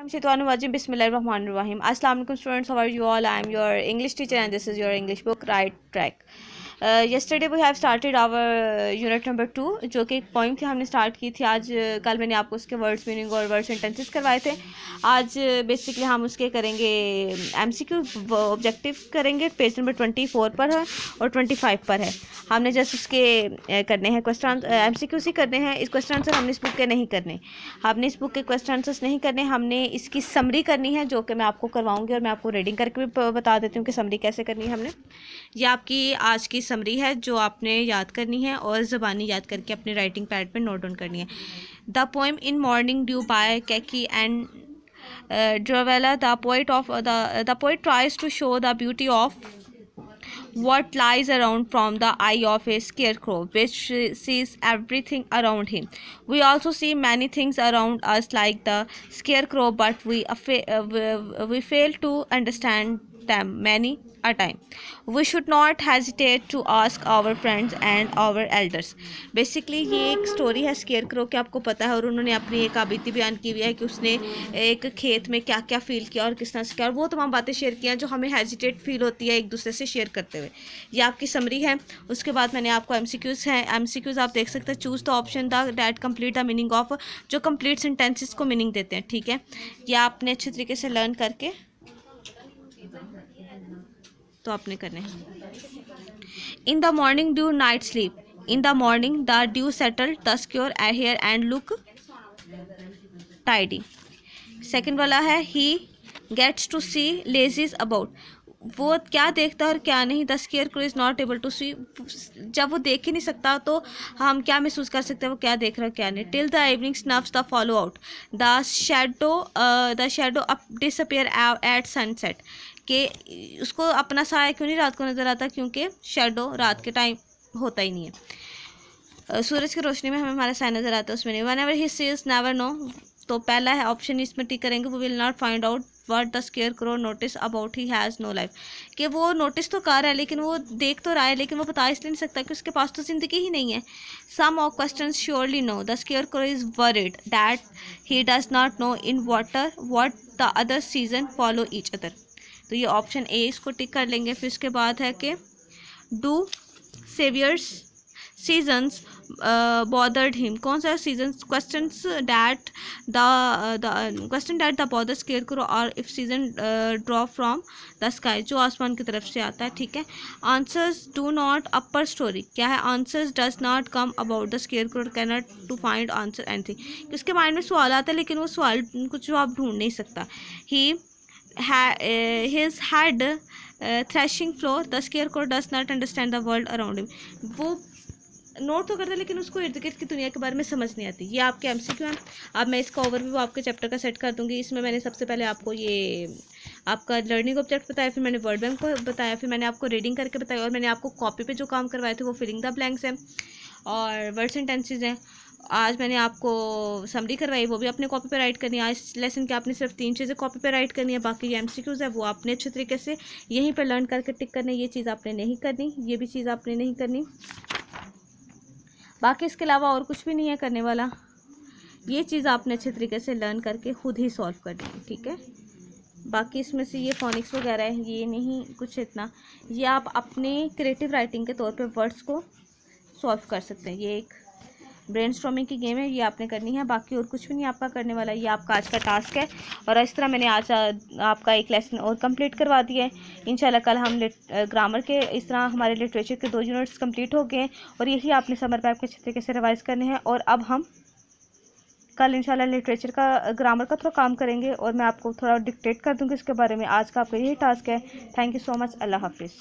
Shaitanirrajim. Bismillahirrahmanirrahim. Assalamu alaikum students, how are you all? I am your English teacher and this is your English book Right Track. Yesterday we have started our unit number 2 जो कि एक point थी हमने start की थी आज कल मैंने आपको उसके वर्ड्स मीनिंग और वर्ड सेंटेंसेस करवाए थे। आज बेसिकली हम उसके करेंगे एमसीक्यू ऑब्जेक्टिव करेंगे। पेज नंबर 24 पर है और 25 पर है। हमने जस्ट उसके करने हैं क्वेश्चन एमसीक्यूज ही करने हैं। इस क्वेश्चन आंसर हमने इस बुक के नहीं करने, हमने इस बुक के क्वेश्चन आंसर्स नहीं करने, हमने इसकी समरी करनी है जो कि मैं आपको करवाऊंगी और मैं आपको रीडिंग करके भी बता देती हूँ कि समरी कैसे करनी है। हमने ये आपकी आज की समरी है जो आपने याद करनी है और ज़बानी याद करके अपने राइटिंग पैड पे नोट डाउन करनी है। The poem in morning dew by कैकी एंड ड्रोवेला। The poet tries to show the beauty of what lies around from the eye of a scarecrow which sees everything around him. We also see many things around us like the scarecrow, but we fail to understand them many a time. We should not hesitate to ask our friends and our elders. Basically ये एक story है scarecrow की, आपको पता है, और उन्होंने अपनी एक आबिती बयान की हुई है कि उसने एक खेत में क्या क्या फील किया और किस तरह से किया, और वो तमाम बातें शेयर किया जो हमें हेजिटेट फील होती है एक दूसरे से शेयर करते हुए। ये आपकी समरी है। उसके बाद मैंने आपको एमसीक्यूज़ हैं, एमसीक्यूज़ आप देख सकते हैं। Choose the option that complete the meaning of, जो कंप्लीट सेंटेंसेस को मीनिंग देते हैं। ठीक है, ये आपने अच्छे तरीके से लर्न करके तो आपने करने हैं। In the morning dew night sleep, in the morning the dew settle the scare hair and look tidy. Second वाला है he gets to see ladies about, वो क्या देखता है और क्या नहीं। The scarecrow is not able to see, जब वो देख ही नहीं सकता तो हम क्या महसूस कर सकते हैं वो क्या देख रहा है क्या नहीं। Till the evening snuffs the follow out, the shadow up disappear at sunset, कि उसको अपना साया क्यों नहीं रात को नज़र आता, क्योंकि शेडो रात के टाइम होता ही नहीं है। सूरज की रोशनी में हमें हमारा साया नज़र आता है, उसमें नहीं। Whenever he sees never no, तो पहला है ऑप्शन इसमें टिक करेंगे। वो will not find out what the scarecrow notice about he has no life, कि वो नोटिस तो कर रहा है लेकिन वो देख तो रहा है लेकिन वो बता इसलिए नहीं सकता कि उसके पास तो ज़िंदगी ही नहीं है। Some of question surely no, the scarecrow is worried that he does not know in what the other season follow each other, तो ये ऑप्शन ए इसको टिक कर लेंगे। फिर उसके बाद है कि do saviours seasons bothered him, कौन सा season, questions that the bother scarecrow और if season drop from the sky, जो आसमान की तरफ से आता है। ठीक है, answers do not upper story, क्या है, answers does not come about the scarecrow can not to find answer anything, कि उसके माइंड में सवाल आता है लेकिन वो सवाल कुछ जवाब ढूंढ नहीं सकता। ही his head thrashing floor, the scarecrow does not understand the world around him, वो नोट तो करता है लेकिन उसको इर्द गिर्द की दुनिया के बारे में समझ नहीं आती। ये आपके एमसीक्यू हैं। अब मैं इसका ओवरव्यू आपके चैप्टर का सेट कर दूंगी। इसमें मैंने सबसे पहले आपको ये आपका लर्निंग ऑब्जेक्ट बताया, फिर मैंने वर्ड बैंक को बताया, फिर मैंने आपको रीडिंग करके बताया, और मैंने आपको कॉपी पे जो काम करवाए थे वो फिलिंग द ब्लैंक्स हैं और वर्ड सेंटेंसेज हैं। आज मैंने आपको समरी करवाई, वो भी अपने कॉपी पे राइट करनी है। आज लेसन के आपने सिर्फ 3 चीज़ें कॉपी पे राइट करनी है, बाकी ये एमसीक्यूज़ है वो आपने अच्छे तरीके से यहीं पर लर्न करके टिक करनी है। ये चीज़ आपने नहीं करनी, ये भी चीज़ आपने नहीं करनी, बाकी इसके अलावा और कुछ भी नहीं है करने वाला। ये चीज़ आपने अच्छे तरीके से लर्न करके खुद ही सॉल्व करनी है। ठीक है, बाकी इसमें से ये फोनिक्स वगैरह है, ये नहीं कुछ इतना, ये आप अपने क्रिएटिव राइटिंग के तौर पे वर्ड्स को सॉल्व कर सकते हैं। ये एक ब्रेनस्टॉर्मिंग की गेम है, ये आपने करनी है, बाकी और कुछ भी नहीं आपका करने वाला। ये आपका आज का टास्क है और इस तरह मैंने आज आपका एक लेसन और कंप्लीट करवा दिया है। इंशाल्लाह कल हम ग्रामर के इस तरह हमारे लिटरेचर के 2 यूनिट्स कंप्लीट हो गए हैं और यही आपने समर पे आपके अच्छे तरीके से रिवाइज़ करने हैं। और अब हम कल इंशाल्लाह लिटरेचर का ग्रामर का थोड़ा काम करेंगे और मैं आपको थोड़ा डिक्टेट कर दूँगी इसके बारे में। आज का आपका यही टास्क है। थैंक यू सो मच, अल्लाह हाफिज़।